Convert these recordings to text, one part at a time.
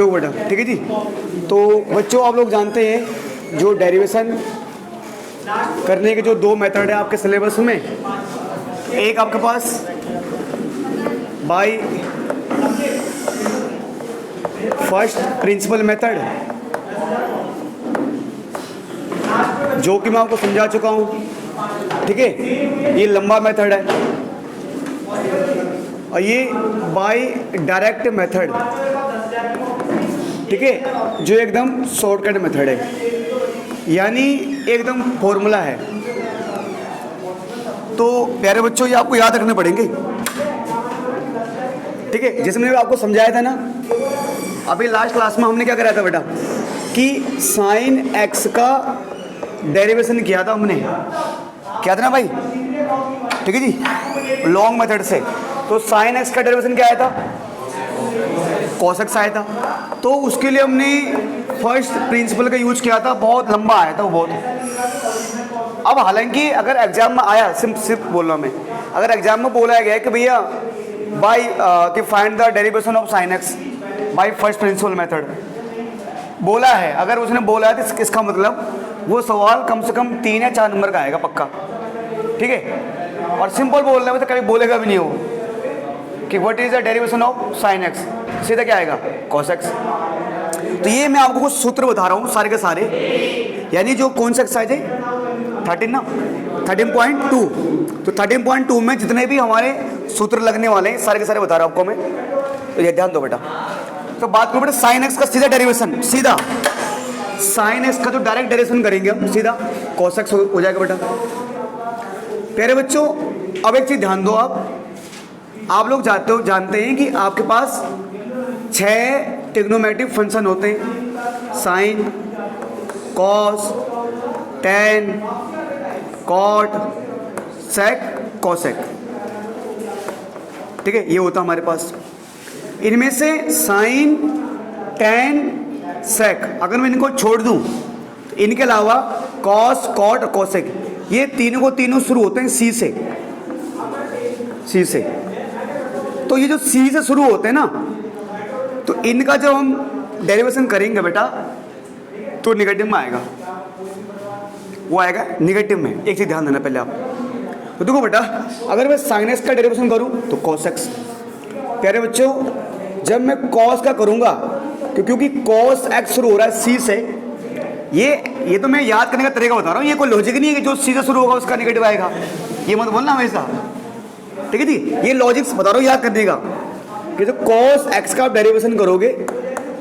दो बेटा, ठीक है जी। तो बच्चों आप लोग जानते हैं जो डेरिवेशन करने के जो दो मेथड है आपके सिलेबस में, एक आपके पास बाय फर्स्ट प्रिंसिपल मेथड, जो कि मैं आपको समझा चुका हूँ, ठीक है, ये लंबा मेथड है, और ये बाय डायरेक्ट मेथड, ठीक है, जो एकदम शॉर्टकट मेथड है, यानी एकदम फॉर्मूला है। तो प्यारे बच्चों ये आपको याद रखने पड़ेंगे, ठीक है। जैसे मैंने आपको समझाया था ना अभी लास्ट क्लास में, हमने क्या कराया था बेटा कि साइन एक्स का डेरिवेशन किया था हमने, क्या था ना भाई, ठीक है जी, लॉन्ग मेथड से। तो साइन एक्स का डेरिवेशन क्या आया था, कॉस एक्स आया था। तो उसके लिए हमने फर्स्ट प्रिंसिपल का यूज किया था, बहुत लंबा आया था वो बहुत। अब हालांकि अगर एग्जाम में आया, सिर्फ बोल रहा हूँ मैं, अगर एग्जाम में बोला गया कि भैया बाय कि find the derivation of sine x by first principle method बोला है, अगर उसने बोला है तो इसका मतलब वो सवाल कम से कम 3 या 4 नंबर का आएगा पक्का, ठीक है। और सिंपल बोलने में तो कभी बोलेगा भी नहीं हो कि what is the derivation of sine x, सीधा क्या आएगा, कॉस एक्स। तो ये मैं आपको कुछ सूत्र बता रहा हूँ सारे के सारे, यानी जो कौन सा एक्सरसाइज है 13 ना, 13.2। तो 13.2 में जितने भी हमारे सूत्र लगने वाले हैं सारे के सारे बता रहा हूँ आपको मैं, तो ये ध्यान दो बेटा। तो बात करो बेटा साइन एक्स का सीधा डेरिवेशन, सीधा साइन एक्स का जो डायरेक्ट डेरिवेशन करेंगे हम, सीधा कॉस एक्स हो जाएगा बेटा। प्यारे बच्चों अब एक चीज ध्यान दो, आप लोग जानते हैं कि आपके पास 6 ट्रिग्नोमेट्रिक फंक्शन होते हैं, साइन, कॉस, टेन, कॉट, सेक, कोसेक, ठीक है, ये होता हमारे पास। इनमें से साइन, टेन, सेक अगर मैं इनको छोड़ दूं तो इनके अलावा कॉस, कॉट और कोसेक ये तीनों शुरू होते हैं सी से, सी से। तो ये जो सी से शुरू होते हैं ना, तो इनका जब हम डेरिवेशन करेंगे बेटा तो निगेटिव में आएगा, वो आएगा निगेटिव में। एक चीज ध्यान देना पहले आप, तो देखो बेटा अगर मैं साइन एक्स का डेरिवेशन करूं तो कॉस एक्स। प्यारे बच्चों जब मैं कॉस का करूंगा, क्योंकि कॉस एक्स शुरू हो रहा है सी से, ये तो मैं याद करने का तरीका बता रहा हूँ, ये कोई लॉजिक नहीं है कि जो सी से शुरू होगा उसका निगेटिव आएगा, ये मत बोलना हमेशा, ठीक है जी। ये लॉजिक्स बता रहा हूँ याद करने का, कि जो कॉस एक्स का डेरिवेशन करोगे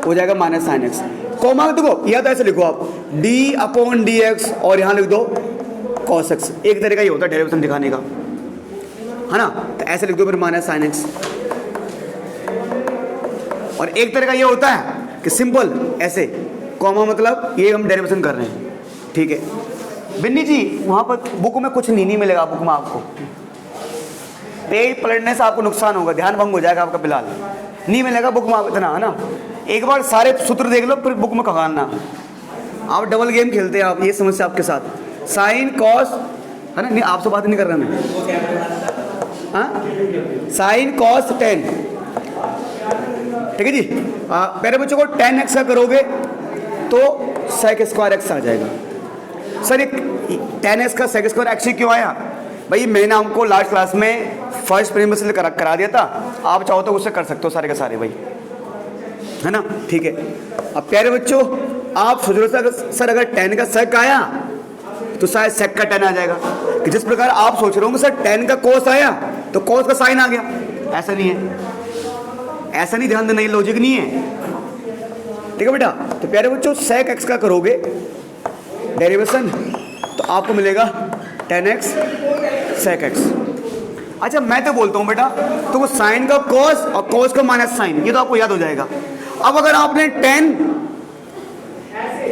हो जाएगा माइनस साइन एक्स, कॉमा देखो या तो ऐसे लिखो आप d/dx और यहाँ लिख दो कॉस एक्स, एक तरीका ये होता है डेरिवेशन दिखाने का, है ना। तो ऐसे लिख दो फिर माइनस साइन एक्स, और एक तरीका ये होता है कि सिंपल ऐसे कॉमा मतलब ये हम डेरिवेशन कर रहे हैं, ठीक है। बिन्नी जी वहाँ पर बुक में कुछ नहीं मिलेगा, बुक में आपको पेज पलटने से आपको नुकसान होगा, ध्यान भंग हो जाएगा आपका, फिलहाल नहीं मिलेगा बुक में इतना, है ना। एक बार सारे सूत्र देख लो फिर बुक में खगाना, आप डबल गेम खेलते हैं आप, ये समस्या आपके साथ। साइन कॉस, है ना, नहीं आपसे बात नहीं कर रहा मैं, हाँ, साइन कॉस टेन, ठीक है जी। पहले बच्चों को टेन एक्स का करोगे तो सेक स्क्वायर एक्स आ जाएगा। सर एक टेन एक्स का सेक स्क्वायर एक्स क्यों आया भाई, मैंने आपको लास्ट क्लास में फर्स्ट प्रिंसिपल करा दिया था, आप चाहो तो उससे कर सकते हो सारे के सारे भाई, है ना, ठीक है। अब प्यारे बच्चों आप सोच रहे हो सर अगर टेन का सेक आया तो शायद सेक का टेन आ जाएगा, कि जिस प्रकार आप सोच रहे हो सर टेन का कोस आया तो कोस का साइन आ गया, ऐसा नहीं है, ऐसा नहीं, ध्यान देना, ये लॉजिक नहीं है, ठीक है बेटा। तो प्यारे बच्चों सेक एक्स का करोगे डेरिवेशन तो आपको मिलेगा टेन एक्स सेक एक्स। अच्छा मैं तो बोलता हूँ बेटा, तो वो साइन का कॉस और कॉस का माइनस साइन, ये तो आपको याद हो जाएगा। अब अगर आपने टेन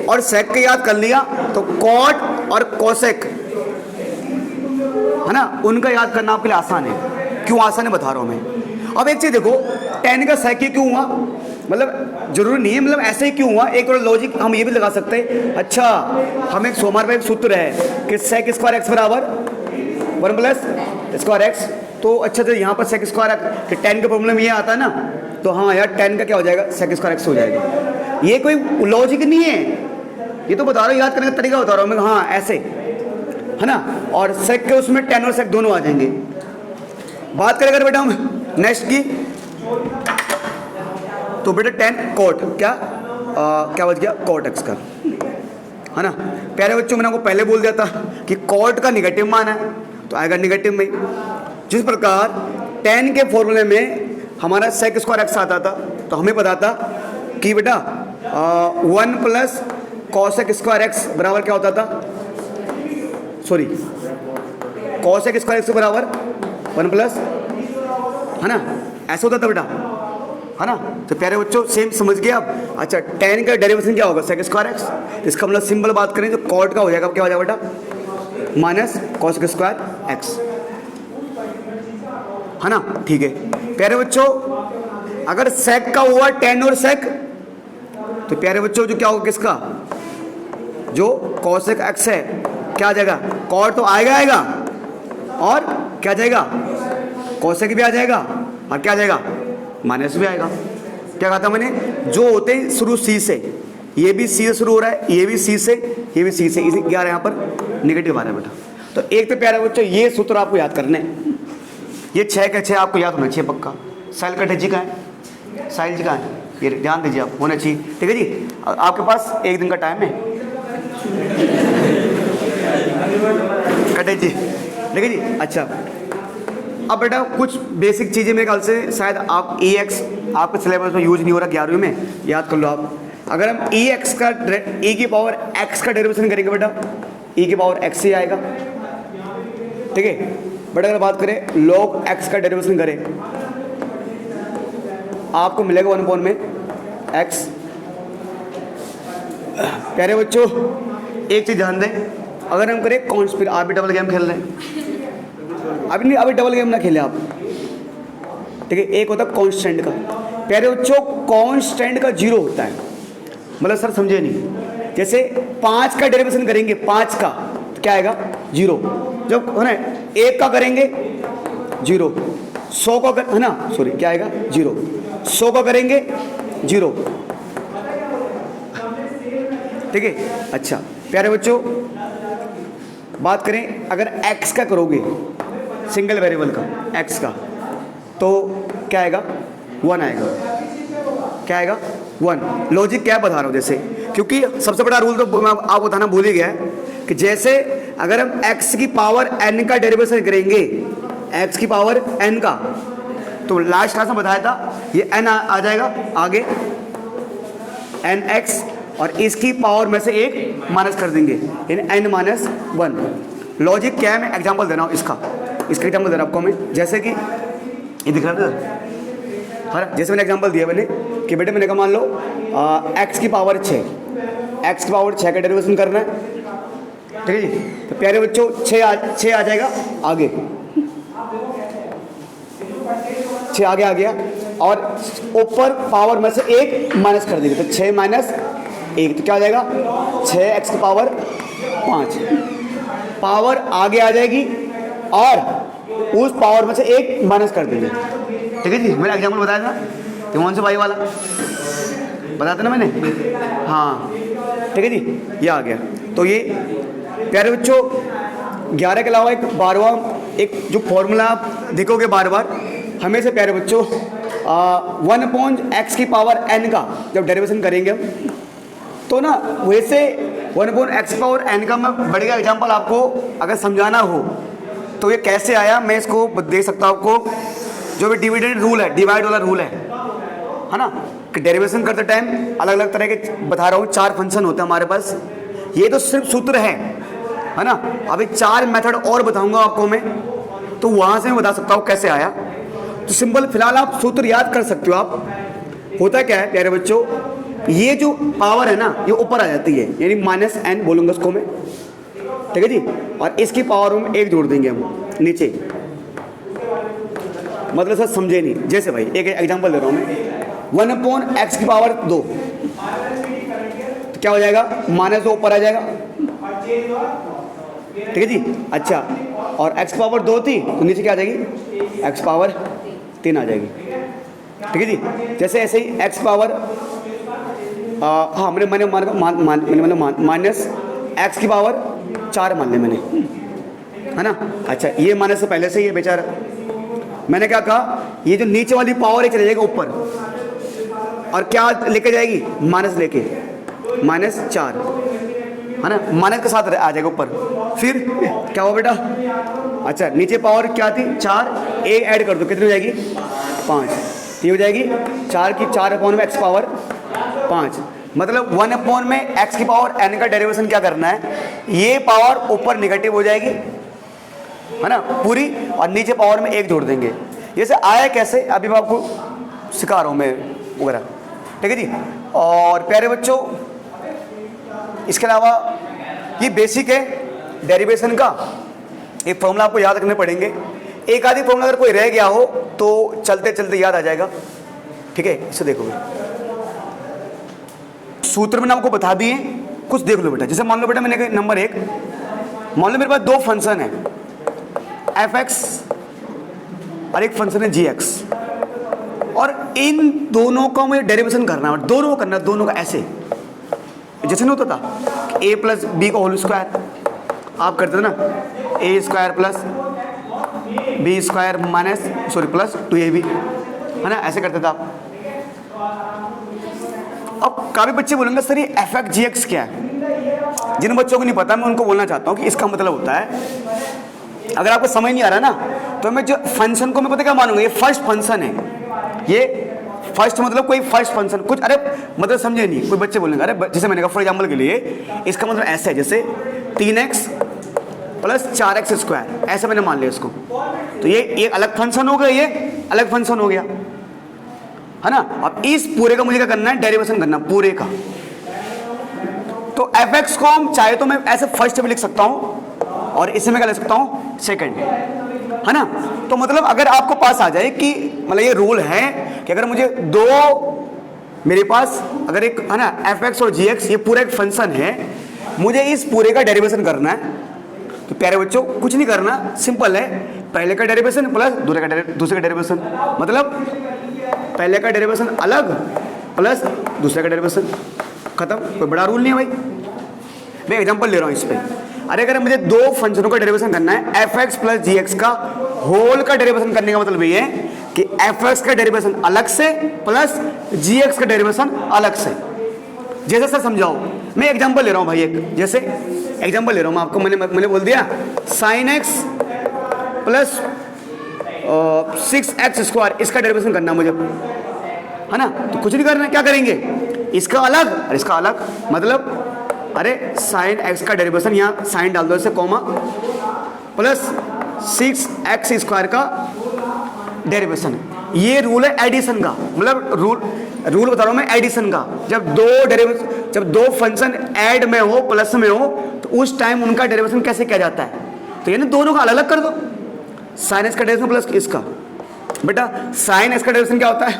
और सेक के याद कर लिया तो कॉट और कोसेक, है ना, उनका याद करना आपके लिए आसान है। क्यों आसान है बता रहा हूँ मैं। अब एक चीज देखो, टेन का सेक क्यों हुआ, मतलब जरूरी नहीं है, मतलब ऐसे ही क्यों हुआ, एक और लॉजिक हम ये भी लगा सकते हैं। अच्छा हम एक हमारे पास एक सूत्र है कि सेक स्क्वायर एक्स बराबर 1 प्लस स्क्वायर एक्स तो अच्छा तो यहाँ पर सेक स्क्वायर कि 10 का प्रॉब्लम ये आता है ना, तो हाँ यार 10 का क्या हो जाएगा, सेक स्क्वायर एक्स हो जाएगा। ये कोई लॉजिक नहीं है, ये तो बता रहा हूँ, याद करने का तरीका बता रहा हूँ मैं। हाँ ऐसे है ना, और सेक के उसमें 10 और सेक दोनों आ जाएंगे। बात करें अगर बेटा हम नेक्स्ट की, तो बेटा 10 कॉट क्या बच गया, कॉट एक्स का, है ना। प्यारे बच्चों मैंने आपको पहले बोल दिया था कि कॉट का निगेटिव मान है तो आएगा निगेटिव में। जिस प्रकार 10 के फॉर्मूले में हमारा सेक स्क्वायर एक्स आता था, तो हमें पता था कि बेटा 1 प्लस कॉसेक स्क्वायर एक्स बराबर क्या होता था, सॉरी कॉसेक स्क्वायर एक्स बराबर 1 प्लस, है ना, ऐसा होता था बेटा, है ना। तो प्यारे बच्चों सेम समझ गए आप। अच्छा 10 का डेरिवेशन क्या होगा, सेक स्क्वायर एक्स, इसका मतलब सिंबल बात करें तो कॉट का हो जाएगा, क्या हो जाएगा बेटा, माइनस कॉसेक स्क्वायर एक्स, है ना। ठीक है प्यारे बच्चों, अगर सेक का हुआ 10 और सेक, तो प्यारे बच्चों जो क्या होगा किसका, जो कॉसेक एक्स है क्या आ जाएगा, कॉट तो आएगा और क्या आ जाएगा, कॉसेक भी आ जाएगा और क्या आ जाएगा, माइनस भी आएगा। क्या कहा था मैंने, जो होते हैं शुरू सी से, ये भी सी से शुरू हो रहा है, ये भी सी से, ये भी सी से, इसी क्या आ रहा है यहाँ पर निगेटिव आ रहा है बेटा। तो एक तो प्यारे बच्चों ये सूत्र आपको याद करने, ये 6 के 6 आपको याद होना चाहिए पक्का। साइल का जी का है, साइल जी का है, ये ध्यान दीजिए आप, होना चाहिए। ठीक है जी, आपके पास एक दिन का टाइम है, कटे जी, ठीक है जी। अच्छा अब बेटा कुछ बेसिक चीज़ें मेरे ख्याल से शायद आप ई एक्स आपके सिलेबस में यूज नहीं हो रहा 11वीं में, याद कर लो आप। अगर हम ई एक्स का ई की पावर एक्स का डेरिवेशन करेंगे बेटा, ई की पावर एक्स ही आएगा, ठीक है बेटा। अगर बात करें लॉग एक्स का डेरिवेशन करें, आपको मिलेगा 1 में एक्स। प्यारे बच्चों एक चीज़ ध्यान दें, अगर हम करें कॉन्स्पिर, आप भी डबल गेम खेल रहे हैं अभी नहीं, अभी डबल गेम ना खेलें आप, ठीक है। एक होता है कांस्टेंट का, प्यारे बच्चों कांस्टेंट का 0 होता है, मतलब सर समझे नहीं, जैसे 5 का डेरिवेशन करेंगे 5 का तो क्या आएगा 0, जब है ना 1 का करेंगे 0, 100 का है ना, सॉरी क्या आएगा 0, 100 का करेंगे 0, ठीक है। अच्छा प्यारे बच्चों बात करें अगर x का करोगे सिंगल वेरिएबल का x का, तो क्या आएगा 1 आएगा, क्या आएगा 1। लॉजिक क्या बता रहा हूँ, जैसे क्योंकि सबसे बड़ा रूल तो मैं आपको बताना भूल ही गया है कि जैसे अगर हम x की पावर n का डेरिवेशन करेंगे, x की पावर n का, तो लास्ट क्लास में बताया था ये n आ जाएगा आगे nx, और इसकी पावर में से एक माइनस कर देंगे यानी n माइनस 1। लॉजिक क्या है, मैं एग्जांपल दे रहा हूँ इसका एग्जांपल दे रहा हूँ आपको मैं, जैसे कि ये दिख रहा है ना, जैसे मैंने एग्जांपल दिया मैंने कि बेटे मैंने कहा मान लो x की पावर 6, x की पावर 6 का डेरिवेशन करना है, ठीक है जी। तो प्यारे बच्चों 6 आ जाएगा आगे, 6 आगे आ गया और ऊपर पावर में से एक माइनस कर देंगे, तो 6 माइनस 1 तो क्या आ जाएगा 6x की पावर 5, पावर आगे आ जाएगी और उस पावर में से एक माइनस कर देंगे, ठीक है जी। मैंने एग्जाम्पल बताया था हिमांशु भाई वाला, बताया था ना मैंने, हाँ ठीक है जी, ये आ गया। तो ये प्यारे बच्चों 11 के अलावा एक 12वां एक जो फॉर्मूला आप देखोगे बार बार हमेशा प्यारे बच्चों 1/x की पावर n का जब डेरिवेशन करेंगे हम, तो ना वैसे 1/x की पावर n का मैं बढ़िया एग्जांपल आपको अगर समझाना हो तो ये कैसे आया मैं इसको दे सकता हूँ आपको, जो भी डिविडेंड रूल है, डिवाइड वाला रूल है ना, कि डेरिवेशन करते टाइम अलग अलग तरह के बता रहा हूँ 4 फंक्शन होते हैं हमारे पास, ये तो सिर्फ सूत्र है ना। अभी 4 मेथड और बताऊंगा आपको मैं, तो वहाँ से मैं बता सकता हूँ कैसे आया। तो सिंपल फिलहाल आप सूत्र याद कर सकते हो आप। होता क्या है प्यारे बच्चों, ये जो पावर है ना ये ऊपर आ जाती है यानी -n बोलूँगा उसको मैं, ठीक है जी, और इसकी पावर में 1 जोड़ देंगे हम नीचे, मतलब सर समझे नहीं। जैसे भाई एक एग्जांपल दे रहा हूँ मैं, 1/x की पावर 2 तो क्या हो जाएगा -2 ऊपर आ जाएगा, ठीक है जी। अच्छा और एक्स पावर 2 थी तो नीचे क्या आ जाएगी, एक्स पावर 3 आ जाएगी। ठीक है जी। जैसे ऐसे ही एक्स पावर हाँ मैंने माइनस एक्स की पावर 4 मान लिया मैंने, है ना। अच्छा ये माइनस से पहले से ही है बेचारा। मैंने क्या कहा, ये जो नीचे वाली पावर है चले जाएगा ऊपर और क्या लेके जाएगी, माइनस लेके, -4, है ना, माइनस के साथ आ जाएगा ऊपर। फिर क्या हुआ बेटा, अच्छा नीचे पावर क्या थी 4, ए ऐड कर दो कितनी हो जाएगी 5, ये हो जाएगी 4 की 4 में एक्स पावर 5। मतलब 1 में एक्स की पावर n का डेरिवेशन क्या करना है, ये पावर ऊपर निगेटिव हो जाएगी, है ना पूरी, और नीचे पावर में 1 जोड़ देंगे। जैसे आया कैसे अभी मैं आपको सिखा रहा हूँ मैं वगैरह। ठीक है जी। और प्यारे बच्चों इसके अलावा ये बेसिक है डेरिवेशन का, ये फॉर्मूला आपको याद रखने पड़ेंगे। एक आधी फॉर्मूला अगर कोई रह गया हो तो चलते चलते याद आ जाएगा। ठीक है, इसे देखो सूत्र मैंने आपको बता दिए, कुछ देख लो बेटा। जैसे मान लो बेटा मैंने कहा नंबर 1, मान लो मेरे पास 2 फंक्शन है एफ एक्स और एक फंक्शन है जी एक्स, और इन दोनों का मुझे डेरिवेशन करना है, दोनों को करना, दोनों का ऐसे जैसे नहीं होता था a प्लस बी का होल स्क्वायर आप करते थे ना, A square plus B square minus plus 2ab, है ना, ऐसे करते थे आप। अब काफी बच्चे बोलेंगे सर ये एफ एक्स जी एक्स क्या है। जिन बच्चों को नहीं पता मैं उनको बोलना चाहता हूँ कि इसका मतलब होता है, अगर आपको समझ नहीं आ रहा ना तो मैं जो फंक्शन को मैं पता क्या मानूंगा, ये फर्स्ट फंक्शन है, ये फर्स्ट मतलब कोई फर्स्ट फंक्शन कुछ, अरे मतलब समझे नहीं, कोई बच्चे बोलेंगे अरे जैसे मैंने कहा फॉर एग्जांपल के लिए इसका मतलब ऐसा है जैसे 3x प्लस 4x स्क्वायर, ऐसा मैंने मान लिया इसको, तो ये अलग फंक्शन हो गया, ये अलग फंक्शन हो गया, है ना। अब इस पूरे का मुझे क्या करना है, डेरिवेशन करना पूरे का। तो एफ एक्स को हम चाहे तो मैं ऐसे फर्स्ट भी लिख सकता हूं और इसे मैं क्या लिख सकता हूं सेकंड, है ना। तो मतलब अगर आपको पास आ जाए कि मतलब ये रूल है कि अगर मुझे दो मेरे पास अगर एक है ना एफ एक्स और जी एक्स ये पूरा एक फंक्शन है, मुझे इस पूरे का डेरिवेशन करना है, तो प्यारे बच्चों कुछ नहीं करना, सिंपल है, पहले का डेरिवेशन प्लस दूसरे का डेरिवेशन, मतलब पहले का डेरिवेशन अलग प्लस दूसरे का डेरिवेशन, खत्म। कोई बड़ा रूल नहीं है भाई। मैं एग्जांपल ले रहा हूँ इस पे, अरे अगर मुझे 2 फंक्शनों का डेरिवेशन करना है, एफ एक्स प्लस जी एक्स का होल का डेरिवेशन करने का मतलब ये है कि एफ एक्स का डेरिवेशन अलग से प्लस जी एक्स का डेरिवेशन अलग से। जैसे सर समझाओ, मैं एग्जांपल ले रहा हूँ भाई, एक जैसे एग्जांपल ले रहा हूँ मैं आपको, मैंने बोल दिया sine x plus 6x square, इसका डेरिवेशन करना मुझे, है ना। तो कुछ नहीं करना है, क्या करेंगे, इसका अलग और इसका अलग, मतलब अरे साइन एक्स का डेरिवेशन यहाँ साइन डाल दो ऐसे कॉमा प्लस 6x स्क्वायर का डेरिवेशन। ये रूल है एडिशन का, मतलब रूल बता रहा हूँ मैं एडिशन का। जब दो फंक्शन ऐड में हो प्लस में हो तो उस टाइम उनका डेरिवेशन कैसे किया जाता है, तो यानी दोनों का अलग अलग कर दो। साइन एक्स का डेरिवेशन प्लस इसका, बेटा साइन एक्स का डेरिवेशन क्या होता है,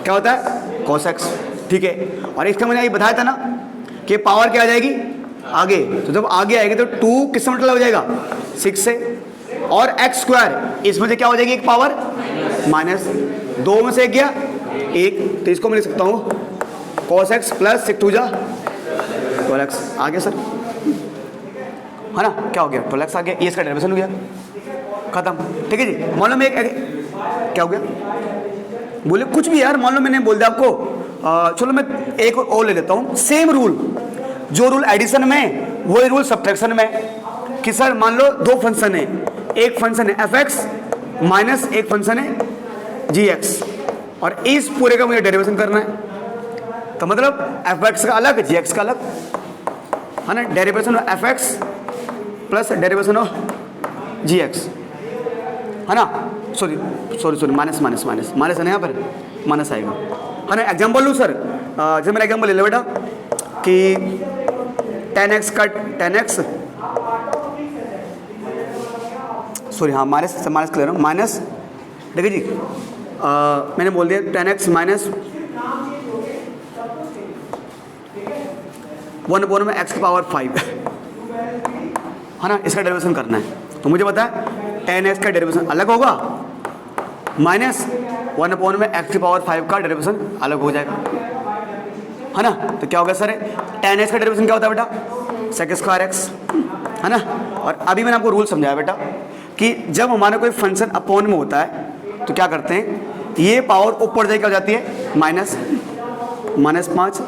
क्या होता है कॉस एक्स, ठीक है। और इसका मैंने ये बताया था ना कि पावर क्या आ जाएगी आगे, तो जब आगे आएगी तो 2 किससे मल्टीप्लाई हो जाएगा 6 से, और एक्स स्क्वायर इसमें से क्या हो जाएगी एक पावर माइनस 2 में से एक गया 1, तो इसको मैं लिख सकता हूँ कॉस एक्स प्लस 6 2 जा 12x आ गया सर, है ना, क्या हो गया 12x आ गया, ये इसका डेरिवेशन हो गया, खत्म। ठीक है जी। मान लो मैं क्या हो गया, बोले कुछ भी यार, मान लो मैंने बोल दिया आपको चलो मैं एक और ले लेता हूँ, सेम रूल, जो रूल एडिशन में वही रूल सब्ट्रैक्शन में, कि सर मान लो 2 फंक्शन है, एक फंक्शन है एफ एक्स माइनस एक फंक्शन है जी एक्स, और इस पूरे का मुझे डेरिवेशन करना है, तो मतलब एफ एक्स का अलग जी एक्स का अलग, है ना, derivation of f x plus derivation of g x, है ना, सॉरी माइनस है ना, यहाँ पर माइनस आएगा, है ना। एग्जाम्पल लूँ सर, जैसे मेरा एग्जाम्पल ले लो बेटा कि 10x का 10x, सॉरी हाँ माइनस कर ले रहा हूँ, माइनस, देखिए जी मैंने बोल दिया 10x माइनस 1 में x की पावर 5, है ना, इसका डेरिवेशन करना है। तो मुझे पता है tan x का डेरिवेशन अलग होगा, माइनस 1 में x की पावर 5 का डेरिवेशन अलग हो जाएगा, है ना। तो क्या होगा सर, tan x का डेरिवेशन क्या होता है बेटा, sec स्क्वायर x, है ना। और अभी मैंने आपको रूल समझाया बेटा कि जब हमारा कोई फंक्शन अपॉन में होता है तो क्या करते हैं, ये पावर ऊपर जाके क्या हो जाती है, माइनस 5,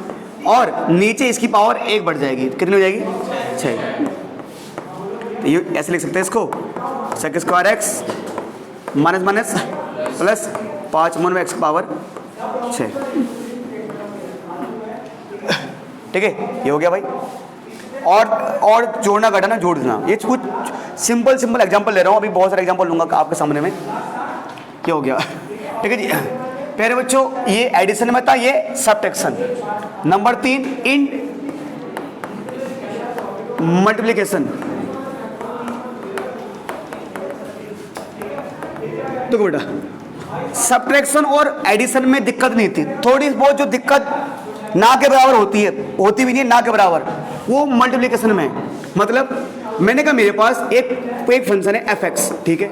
और नीचे इसकी पावर 1 बढ़ जाएगी, कितनी हो जाएगी, 6। तो ये ऐसे लिख सकते हैं इसको, sec square x minus plus 5 में x की पावर 6। ठीक है, ये हो गया भाई। और जोड़ना घटाना जोड़ देना, ये कुछ सिंपल एग्जांपल ले रहा हूँ, अभी बहुत सारे एग्जांपल लूंगा आपके सामने में। क्या हो गया, ठीक है जी। प्यारे बच्चों, ये एडिशन में था, ये सब्ट्रैक्शन। नंबर 3 इन मल्टीप्लिकेशन। तो बेटा सब्ट्रैक्शन और एडिशन में दिक्कत नहीं थी, थोड़ी बहुत जो दिक्कत ना के बराबर होती भी नहीं है, ना के बराबर, वो मल्टीप्लिकेशन में। मतलब मैंने कहा मेरे पास एक फंक्शन है fx, ठीक है,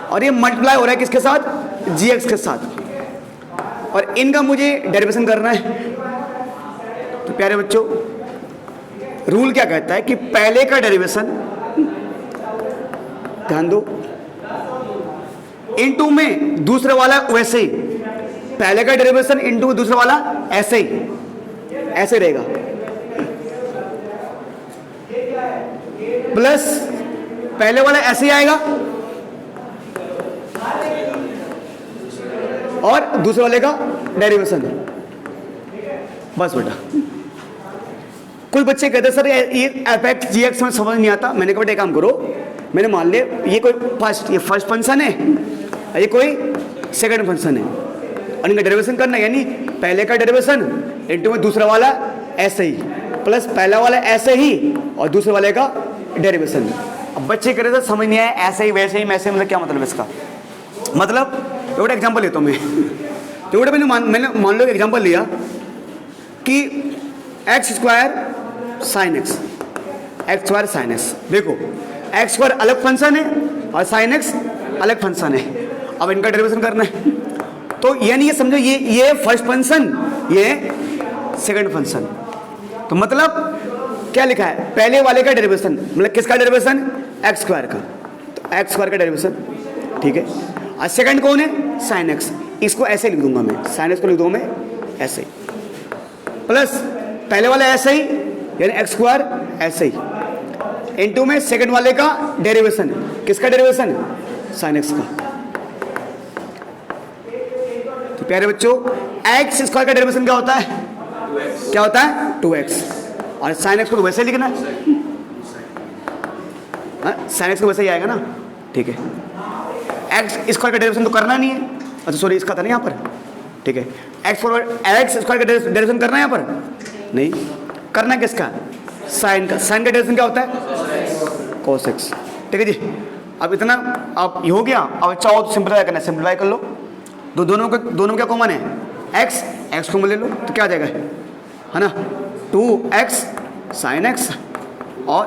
और ये मल्टीप्लाई हो रहा है किसके साथ, gx के साथ, और इनका मुझे डेरिवेशन करना है। तो प्यारे बच्चों, रूल क्या कहता है कि पहले का डेरिवेशन, ध्यान दो, इनटू में दूसरे वाला वैसे ही, पहले का डेरिवेशन इनटू दूसरा वाला ऐसे ही, ऐसे रहेगा, प्लस पहले वाला ऐसे ही आएगा और दूसरे वाले का डेरिवेशन। बस बेटा, कुछ बच्चे कहते सर ये fx gx में समझ नहीं आता। मैंने कहा बेटा एक काम करो, मैंने मान लिया ये कोई फर्स्ट फंक्शन है, ये कोई सेकंड फंक्शन है, और इनका डेरिवेशन करना है, यानी पहले का डेरिवेशन इनटू में दूसरा वाला ऐसे ही, प्लस पहला वाला ऐसे ही और दूसरे वाले का डेरिवेशन। अब बच्चे कह रहे थे समझ नहीं आया, ऐसे ही वैसे ही वैसे, मतलब क्या मतलब इसका, मतलब तो बेटा एग्जाम्पल लेता हूँ मैं। तो बेटा मैंने मान लो एग्जाम्पल लिया कि एक्स स्क्वायर साइन एक्स, देखो एक्स स्क्वायर अलग फंक्शन है और साइन एक्स अलग फंक्शन है, अब इनका डेरिवेशन करना है। तो यानी ये समझो ये फर्स्ट फंक्शन, ये सेकंड फंक्शन। तो मतलब क्या लिखा है, पहले वाले का डेरिवेशन, मतलब किसका डेरिवेशन, एक्स स्क्वायर का, तो एक्स स्क्वायर का डेरिवेशन, ठीक है। और सेकंड कौन है, साइन एक्स, इसको ऐसे लिख दूंगा मैं, साइन एक्स को लिख दूंगा मैं ऐसे, प्लस पहले वाला ऐसे ही यानी एक्स स्क्वायर ऐसे ही, इनटू में सेकंड वाले का डेरिवेशन, किसका डेरिवेशन, साइन एक्स का। तो प्यारे बच्चों, एक्स स्क्वायर का डेरिवेशन क्या होता है, क्या होता है, 2x, और साइन एक्स को तो वैसे लिखना है, साइन एक्स को वैसे ही आएगा ना, ठीक है। एक्स स्क्वायर का डेरिवेशन तो करना नहीं है, अच्छा सॉरी इसका था ना यहाँ पर, ठीक है। एक्स स्क्वायर का डेरिवेशन करना है यहाँ पर नहीं, करना है किसका, साइन का। साइन का डेरिवेशन क्या होता है, cos x, ठीक है जी। अब इतना अब ये हो गया। अब चाहो तो सिंप्लीफाई करना है, सिंप्लीफाई कर लो, दोनों में क्या कॉमन है, एक्स को ले लो, तो क्या आ जाएगा, है ना, 2x साइन एक्स और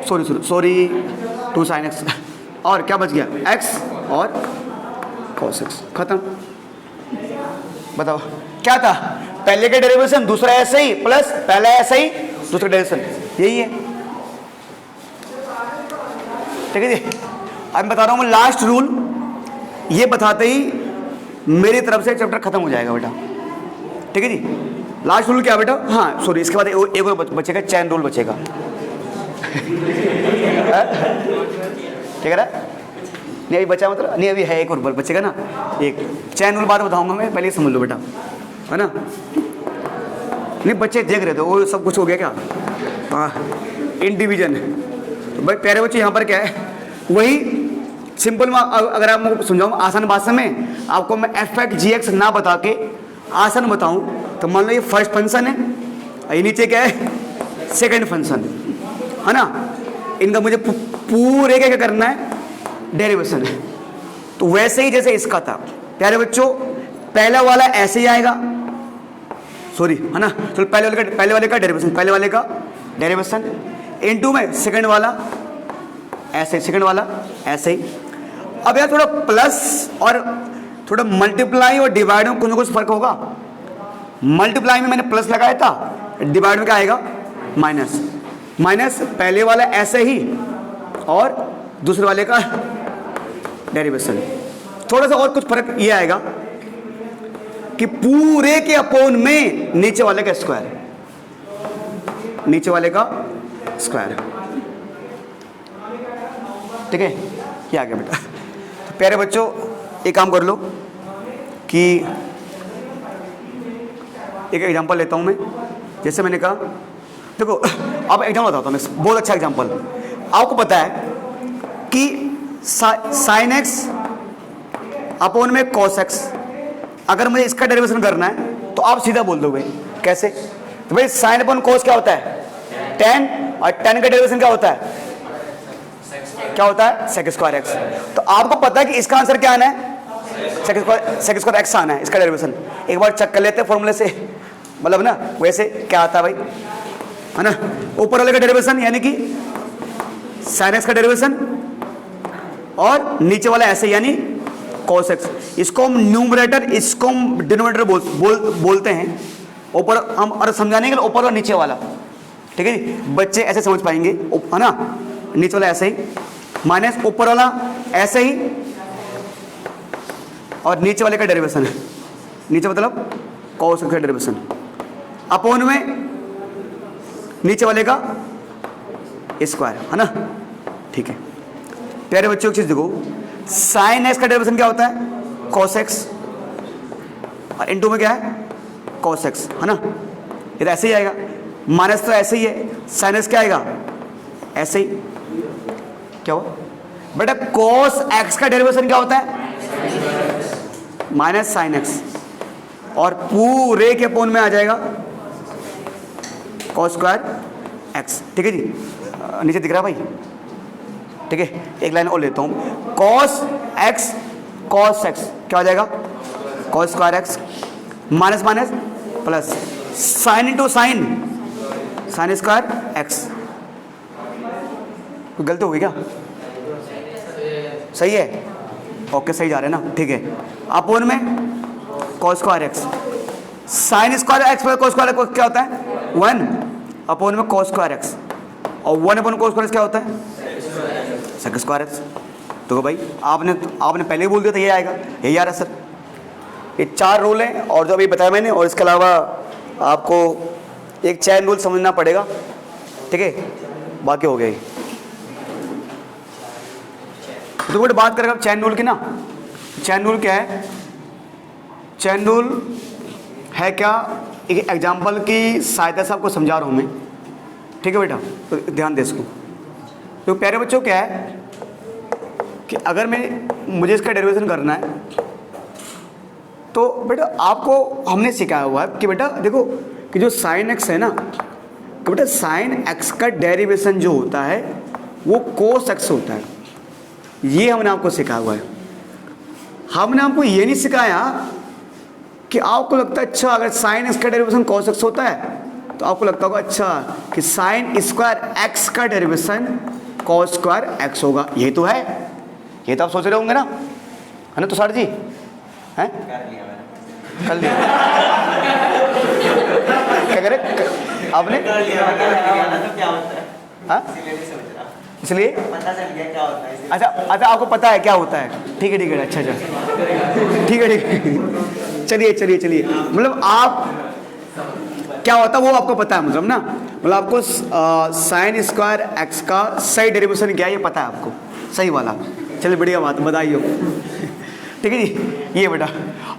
सॉरी 2 साइन एक्स, और क्या बच गया, x और cos x, खत्म। बताओ क्या था, पहले का डेरिवेशन दूसरा ऐसे ही, प्लस पहला ऐसे ही दूसरा डेरिवेशन, यही है, ठीक है जी। अब मैं बता रहा हूँ लास्ट रूल, ये बताते ही मेरी तरफ से चैप्टर खत्म हो जाएगा बेटा, ठीक है जी। लास्ट रूल क्या बेटा, हाँ सॉरी इसके बाद एक और बचेगा, चैन रूल बचेगा, ठीक है ना, नहीं अभी बचा मतलब नहीं, अभी है एक और बचेगा ना, एक चैन रूल बाद बताऊंगा मैं, पहले समझ लो बेटा, है ना। नहीं बच्चे देख रहे थे, वो सब कुछ हो गया क्या, हाँ इन डिवीजन। तो भाई प्यारे बच्चे यहाँ पर क्या है, वही सिंपल में अगर आप मैं समझाऊँ आसान भाषा में, आपको मैं fx gx ना बता के आसान बताऊँ, तो मान लो ये फर्स्ट फंक्शन है, ये नीचे क्या है, सेकंड फंक्शन, है ना। इनका मुझे पूरे क्या करना है, डेरिवेशन है। तो वैसे ही जैसे इसका था प्यारे बच्चों, पहला वाला ऐसे ही आएगा, सॉरी है ना, तो पहले वाले का डेरिवेशन, पहले वाले का डेरिवेशन, इनटू में सेकंड वाला ऐसे, सेकंड वाला ऐसे ही। अब यार थोड़ा प्लस और थोड़ा मल्टीप्लाई और डिवाइड में कुछ ना कुछ फर्क होगा। मल्टीप्लाई में मैंने प्लस लगाया था, डिवाइड में क्या आएगा माइनस। माइनस पहले वाला ऐसे ही और दूसरे वाले का डेरिवेशन। थोड़ा सा और कुछ फर्क ये आएगा कि पूरे के अपोन में नीचे वाले का स्क्वायर, नीचे वाले का स्क्वायर, ठीक है। ये आ गया बेटा। तो प्यारे बच्चों एक काम कर लो कि एक एग्जांपल लेता हूं मैं। जैसे मैंने कहा देखो, अब एग्जांपल बताता हूं मैं, बहुत अच्छा एग्जांपल। आपको पता है कि साइन एक्स अपोन में कॉस एक्स, अगर मुझे इसका डेरिवेशन करना है तो आप सीधा बोल दोगे कैसे? तो भाई साइन अपॉन कॉस क्या होता है? टेन, और टेन का डेरिवेशन क्या होता है? क्या होता है? Sec square x. तो आपको पता है कि इसका आंसर क्या आना है? सेक स्क्वायर एक्स आना है इसका डेरिवेशन। एक बार चेक कर लेते हैं फॉर्मूले से, मतलब ना वैसे क्या आता है भाई, है ना। ऊपर वाले का डेरिवेशन यानी कि साइन एक्स का डेरिवेशन, और नीचे वाला ऐसे यानी कॉस एक्स। इसको हम न्यूमरेटर, इसको हम डिनोमिनेटर बोलते हैं। ऊपर हम और समझाने के लिए ऊपर और नीचे वाला, ठीक है जी। बच्चे ऐसे समझ पाएंगे, है ना। नीचे वाला ऐसे ही माइनस ऊपर वाला ऐसे ही, और नीचे वाले का डेरिवेशन है, नीचे मतलब कॉस का डेरिवेशन अपोन में नीचे वाले का स्क्वायर, है ना, ठीक है। प्यारे बच्चों की चीज देखो, साइन एक्स का डेरिवेशन क्या होता है? कॉस एक्स, और इनटू में क्या है? कॉस एक्स, है ना। ये तो ऐसे ही आएगा। माइनस तो ऐसे ही है, साइन एक्स क्या आएगा? ऐसे ही। क्या हुआ बेटा? कॉस एक्स का डेरिवेशन क्या होता है? माइनस साइन एक्स, और पूरे के अपोन में आ जाएगा कॉस स्क्वायर एक्स, ठीक है जी। नीचे दिख रहा है भाई, ठीक है। एक लाइन और लेता हूं, कॉस एक्स कॉस एक्स क्या हो जाएगा? Cos square x, minus minus plus, sine into sine, sine square x. कोई गलती होगी क्या? सही है, ओके सही जा रहे हैं ना, ठीक है। अपोन में cos square x, sine square x plus cos square x क्या होता है? 1 अपोन में कॉस स्क्वायर एक्स, और 1 अपोन कॉस स्क्वायर क्या होता है? Sec square x. तो भाई आपने पहले ही बोल दिया था ये आएगा, यही आ रहा है सर। ये 4 रूल हैं, और जो अभी बताया मैंने, और इसके अलावा आपको एक चैन रूल समझना पड़ेगा, ठीक है। बाकी हो गया ही। तो बेटा बात करेंगे अब चैन रूल की ना। चैन रूल क्या है? चैन रूल है क्या? एक एग्जाम्पल की सहायता से आपको समझा रहा हूँ मैं, ठीक है बेटा, तो ध्यान दे इसको। तो प्यारे बच्चों क्या है कि अगर मुझे इसका डेरिवेशन करना है, तो बेटा आपको हमने सिखाया हुआ है कि बेटा देखो कि जो साइन एक्स है ना, तो बेटा साइन एक्स का डेरिवेशन जो होता है वो कोस एक्स होता है। ये हमने आपको सिखाया हुआ है। हमने आपको ये नहीं सिखाया कि आपको लगता है अच्छा अगर साइन एक्स का डेरिवेशन कॉस एक्स होता है, तो आपको लगता होगा अच्छा कि साइन स्क्वायर एक्स का डेरिवेशन कॉस स्क्वायर एक्स होगा। ये तो है, ये तो आप सोच रहे होंगे ना, है ना तुषार जी? हैं कर लिया क्या करे आपने? हाँ इसलिए पता चल गया क्या होता है। अच्छा आपको पता है क्या होता है, ठीक है अच्छा ठीक है चलिए मतलब आप क्या होता है वो आपको पता है, मतलब ना, मतलब आपको साइन स्क्वायर एक्स का सही डेरिवेशन क्या है ये पता है आपको, सही वाला। चलिए बढ़िया बात, बधाई हो। ठीक है जी। ये बेटा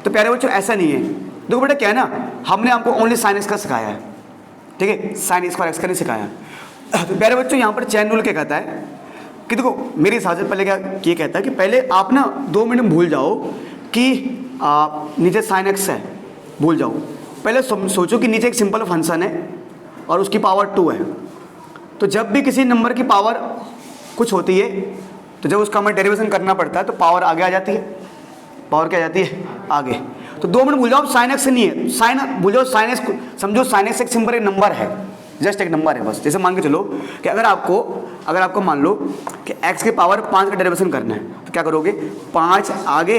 तो प्यारे बच्चों ऐसा नहीं है। देखो बेटा क्या है ना, हमने आपको ओनली साइन एक्स का सिखाया है, ठीक है, साइन स्क्वायर एक्स का नहीं सिखाया। तो प्यारे बच्चों यहाँ पर चैन रूल क्या कहता है कि देखो मेरे हिसाब से पहले क्या ये कहता है कि पहले आप ना 2 मिनट भूल जाओ कि नीचे साइन एक्स है, भूल जाओ। पहले सोचो कि नीचे एक सिंपल फंक्शन है और उसकी पावर 2 है। तो जब भी किसी नंबर की पावर कुछ होती है तो जब उसका हमें डेरिवेशन करना पड़ता है तो पावर आगे आ जाती है, पावर क्या आ जाती है आगे। तो 2 मिनट भूल जाओ, साइन एक्स नहीं है, साइन भूल जाओ, साइन एक्स समझो, साइन एक्स एक सिंपल एक नंबर है, जस्ट एक नंबर है बस। जैसे मान के चलो कि अगर आपको मान लो कि x के पावर 5 का डेरिवेशन करना है तो क्या करोगे, 5 आगे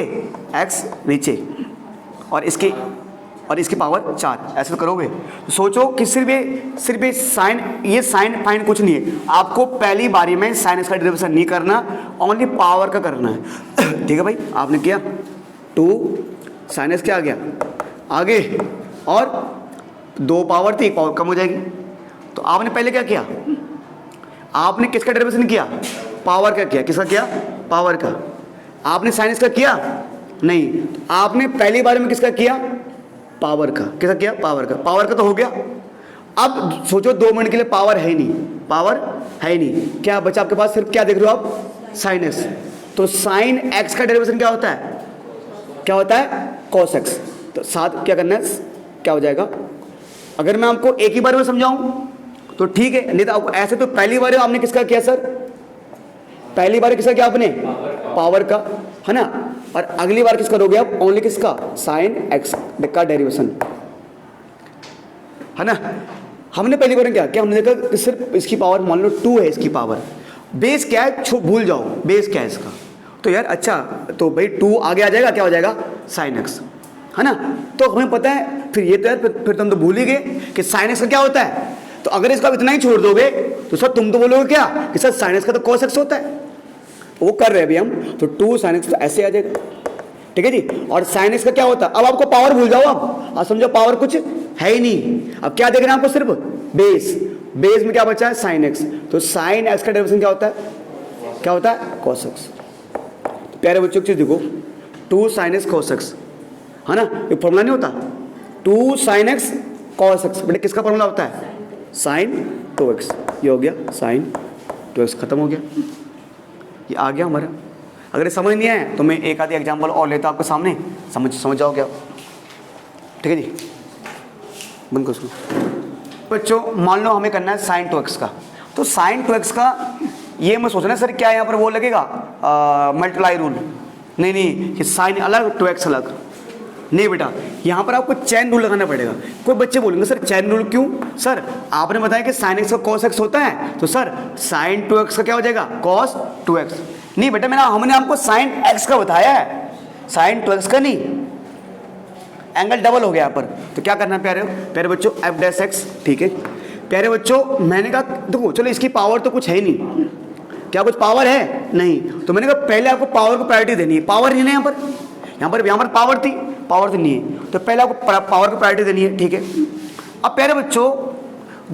x नीचे और इसकी पावर 4, ऐसे तो करोगे। तो सोचो कि सिर्फ ये साइन फाइन कुछ नहीं है, आपको पहली बारी में साइन x का डेरिवेशन नहीं करना, ओनली पावर का करना है। ठीक है भाई, आपने किया 2 साइन x क्या आ गया आगे और 2 पावर थी, 1 पावर कम हो जाएगी। तो आपने पहले क्या किया, आपने किसका डेरिवेशन किया, पावर का किया। किसका किया, पावर का। आपने साइन x का किया नहीं, आपने पहली बार में किसका किया, पावर का। किसका किया, पावर का। पावर का तो हो गया। अब सोचो 2 मिनट के लिए पावर है ही नहीं, पावर है ही नहीं, क्या बचा आपके पास, सिर्फ क्या देख रहे हो आप, साइन x। तो साइन x का डेरिवेशन क्या होता है, क्या होता है, cos x। तो साथ क्या करना है, क्या हो जाएगा। अगर मैं आपको एक ही बार में समझाऊं तो ठीक है, नहीं तो आपको ऐसे तो पहली बार आपने किसका किया सर, पहली बार किसका किया आपने, पावर का, है ना। और अगली बार किसका करोगे आप, ओनली किसका, साइन x का डेरिवेशन, है ना। हमने पहली बार क्या हमने देखा कि सिर्फ इसकी पावर मान लो 2 है, इसकी पावर, बेस क्या है भूल जाओ, बेस क्या है इसका। तो यार अच्छा, तो भाई 2 आगे आ जाएगा, क्या हो जाएगा, साइन x, है ना। तो हमें पता है फिर ये तो यार फिर तुम तो भूल ही गए कि साइन x का क्या होता है। तो अगर इसका इतना ही छोड़ दोगे तो सर तुम तो बोलोगे क्या कि सर साइन x का तो cos x होता है, वो कर रहे हैं अभी हम। तो 2 साइन x तो ऐसे आ जाएगा, ठीक है जी। और साइन x का क्या होता है, अब आपको पावर भूल जाओ, अब समझो पावर कुछ है ही नहीं। अब क्या देख रहे हैं आपको, सिर्फ बेस में क्या बचा है, साइन x। तो साइन x का डेरिवेशन क्या होता है, क्या होता है, cos x। प्यारे बच्चों की चीज देखो, 2 साइन x cos x, है ना। ये फॉर्मूला नहीं होता, 2 साइन x cos x, बेटे किसका फॉर्मूला होता है, साइन 2x। ये हो गया साइन 2x, खत्म हो गया, ये आ गया हमारा। अगर ये समझ नहीं आए तो मैं एक आधी एग्जांपल और लेता आपके सामने, समझ जाओगे आप, ठीक है जी। बंद करो उसको। बच्चों मान लो हमें करना है साइन 2x का, तो साइन 2x का ये मैं सोच रहा सर क्या यहाँ पर वो लगेगा मल्टीप्लाई रूल, नहीं कि साइन अलग 2x अलग, नहीं बेटा, यहाँ पर आपको चैन रूल लगाना पड़ेगा। कोई बच्चे बोलेंगे सर चैन रूल क्यों, सर आपने बताया कि साइन x का cos x होता है, तो सर साइन 2x का क्या हो जाएगा, cos 2x। नहीं बेटा, हमने आपको साइन x का बताया है, साइन 2x का नहीं, एंगल डबल हो गया यहाँ पर। तो क्या करना है प्यारे बच्चों, f डैश x, ठीक है। प्यारे बच्चों मैंने कहा देखो चलो इसकी पावर तो कुछ है ही नहीं, क्या कुछ पावर है नहीं, तो मैंने कहा पहले आपको पावर को प्रायोरिटी देनी है, पावर नहीं है यहाँ पर पावर थी नहीं है, तो पहले आपको पावर को प्रायोरिटी देनी है, ठीक है। अब प्यारे बच्चों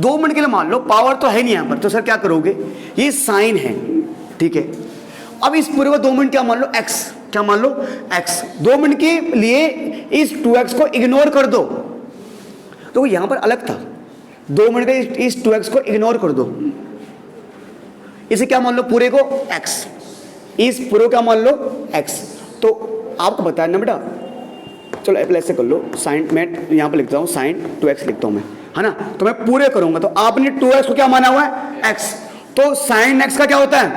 2 मिनट के लिए मान लो पावर तो है नहीं यहाँ पर, तो सर क्या करोगे, ये साइन है, ठीक है। अब इस पूरे को 2 मिनट क्या मान लो x, क्या मान लो x, 2 मिनट के लिए इस 2x को इग्नोर कर दो, तो यहाँ पर अलग था, 2 मिनट के इस 2x को इग्नोर कर दो, इसे क्या मान लो पूरे को x, इस पूरे को क्या मान लो x। तो आपको बताया ना बेटा, चलो ऐसे कर लो, साइन, मैं यहाँ पे लिखता हूँ साइन 2x लिखता हूँ मैं, है ना। तो मैं पूरे करूँगा, तो आपने 2x को क्या माना हुआ है, x, तो साइन x का क्या होता है,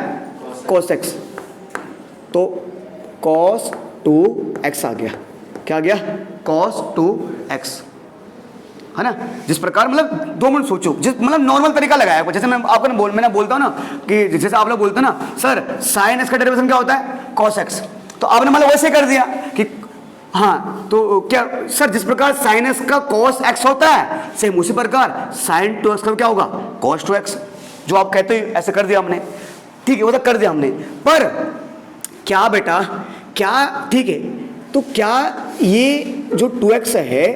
cos x। तो cos 2x आ गया, क्या आ गया, cos 2x, है ना। जिस प्रकार मतलब 2 मिनट सोचो, जिस मतलब नॉर्मल तरीका लगाया, जैसे मैंने बोलता हूँ ना कि जैसे आप लोग बोलते हैं ना सर साइन x का डेरिवेशन क्या होता है, cos x, तो आपने मतलब वैसे कर दिया कि हाँ, तो क्या सर जिस प्रकार साइन x का cos x होता है, सेम उसी प्रकार साइन 2x का क्या होगा, cos 2x, जो आप कहते हो ऐसे कर दिया हमने, ठीक है, वो तो कर दिया हमने। पर क्या बेटा, क्या ठीक है, तो क्या ये जो 2x है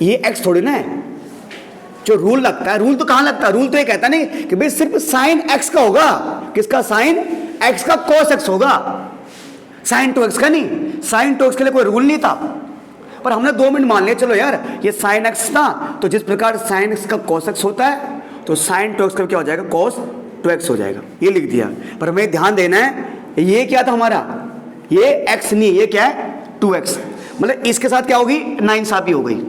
ये x थोड़ी ना है, जो रूल लगता है, रूल तो कहाँ लगता है, रूल तो ये कहता नहीं कि भाई सिर्फ साइन x का होगा, किसका, साइन x का cos x होगा, साइन 2x का नहीं, साइन 2x के लिए कोई रूल नहीं था। पर हमने 2 मिनट मान लिया, चलो यार ये साइन x था, तो जिस प्रकार साइन x का cos x होता है, तो साइन 2x का क्या हो जाएगा, cos 2x हो जाएगा, ये लिख दिया। पर हमें ध्यान देना है, ये क्या था हमारा, ये x नहीं, ये क्या है 2x, मतलब इसके साथ क्या होगी, नाइंसाफी हो गई।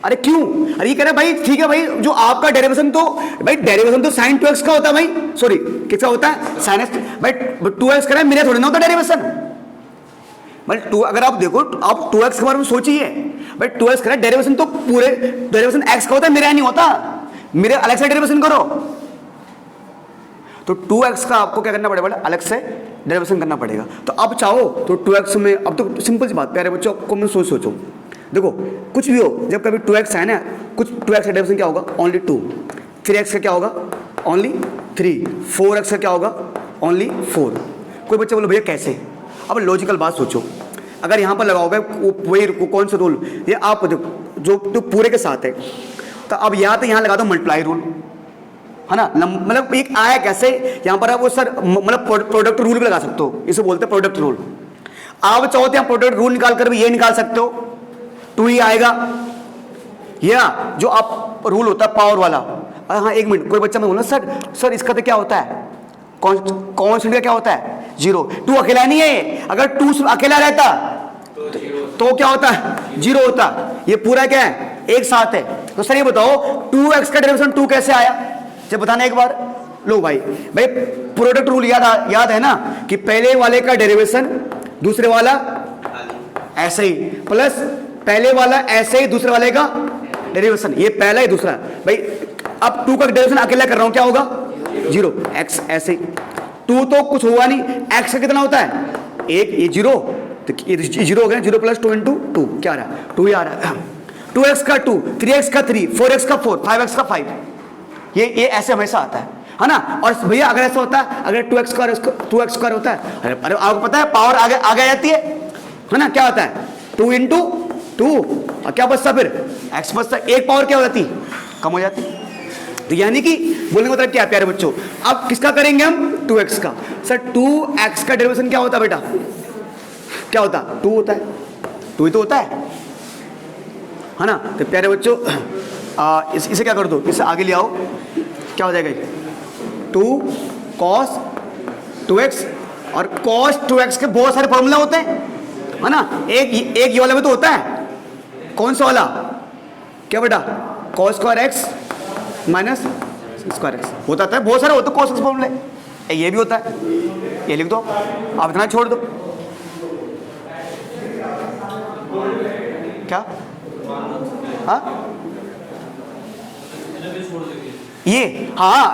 अरे क्यों, अरे ये कह रहा है भाई ठीक है भाई, जो आपका डेरिवेशन तो साइन 2x का होता है भाई, सॉरी किसका होता है, साइन x, भाई 2x कह रहा है, मेरा थोड़ी ना होता डेरिवेशन। भाई अगर आप देखो, आप 2x के बारे में सोचिए, भाई 2x कह रहा है डेरिवेशन तो पूरे डेरिवेशन x का होता है, मेरा नहीं होता। मेरे अलग से डेरिवेशन करो। तो 2x का आपको क्या करना पड़ेगा, अलग से डेरिवेशन करना पड़ेगा। तो अब चाहो तो 2x में, अब तो सिंपल सी बात प्यारे बच्चों, आपको मैं सोचो देखो, कुछ भी हो, जब कभी 2x है ना, कुछ 2x का डेरिवेशन क्या होगा, ओनली 2। 3x का क्या होगा, ओनली 3। 4x का क्या होगा, ओनली 4। कोई बच्चा बोलो भैया कैसे, अब लॉजिकल बात सोचो, अगर यहाँ पर लगाओगे वही कौन सा रूल, ये आप जो तो पूरे के साथ है, तो अब यहाँ तो यहाँ लगा दो मल्टीप्लाई रूल, है ना। मतलब एक आया कैसे यहाँ पर, आप वो सर मतलब प्रोडक्ट रूल भी लगा सकते हो, इसे बोलते हैं प्रोडक्ट रूल। आप चाहो तो यहाँ प्रोडक्ट रूल निकाल कर भी ये निकाल सकते हो, 2 ही आएगा, या जो आप रूल होता है पावर वाला। हाँ एक मिनट, कोई बच्चा मैं बोला सर इसका तो क्या होता है, कॉन्स्टेंट का क्या होता है, 0। 2 अकेला नहीं है, अगर 2 अकेला रहता तो क्या होता है, 0 होता। ये पूरा क्या है, एक साथ है। तो सर ये बताओ 2x का डेरिवेशन 2 कैसे आया, जब बताना एक बार। लो भाई प्रोडक्ट रूल याद है ना, कि पहले वाले का डेरिवेशन दूसरे वाला ऐसे ही, प्लस पहले वाला ऐसे ही दूसरे वाले का डेरिवेशन, ये पहला ही दूसरा। भाई अब 2 का डेरिवेशन अकेला कर रहा हूं, क्या होगा, 0। x ऐसे ही, 2 तो कुछ हुआ नहीं, x का कितना होता है, 1, ये 0, तो ये 0 हो गया, 0 + 2 × 2 क्या आ रहा है, 2 ही आ रहा है। 2x का 2, 3x का 3, 4x का 4, 5x का 5, ये ऐसे हमेशा आता है ना। और भैया अगर ऐसा होता है, अगर 2x² होता है, अरे आपको पता है पावर आगे जाती है ना, क्या होता है, 2 × 2, और क्या बचता फिर, x बचता, एक पावर क्या हो जाती, कम हो जाती। तो यानी कि बोलने का मतलब क्या है प्यारे बच्चों, अब किसका करेंगे हम, 2x का। सर 2x का डेरिवेशन क्या होता है बेटा, क्या होता है, 2 होता है, 2 ही तो होता है ना। तो प्यारे बच्चों इसे क्या कर दो, इसे आगे ले आओ, क्या हो जाएगा, 2 cos 2x, और cos 2x के बहुत सारे फॉर्मूला होते हैं, है ना। एक ये वाला में तो होता है, कौन सा वाला, क्या बेटा, cos square x minus square x होता है, बहुत सारे होते हैं cos फॉर्मूले, ये भी होता है, ये लिख दो, आप इतना छोड़ दो, क्या, हाँ ये, हाँ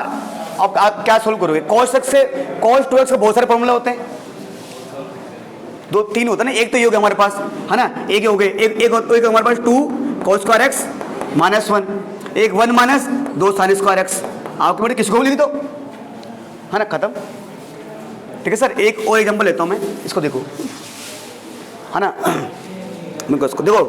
अब आप क्या सोल्व करोगे, cos 2x से बहुत सारे फॉर्मूला होते हैं, 2-3 होता है ना, एक तो ये हो गया हमारे पास, है ना, एक हो गए, एक हमारे पास 2 cos स्क्वायर x -1, एक 1 - 2 sin स्क्वायर x, आपके बेटे किसको भी लिख दो, है ना, खत्म। ठीक है सर, एक और एग्जांपल लेता हूं मैं, इसको देखो, है ना, मैं इसको देखो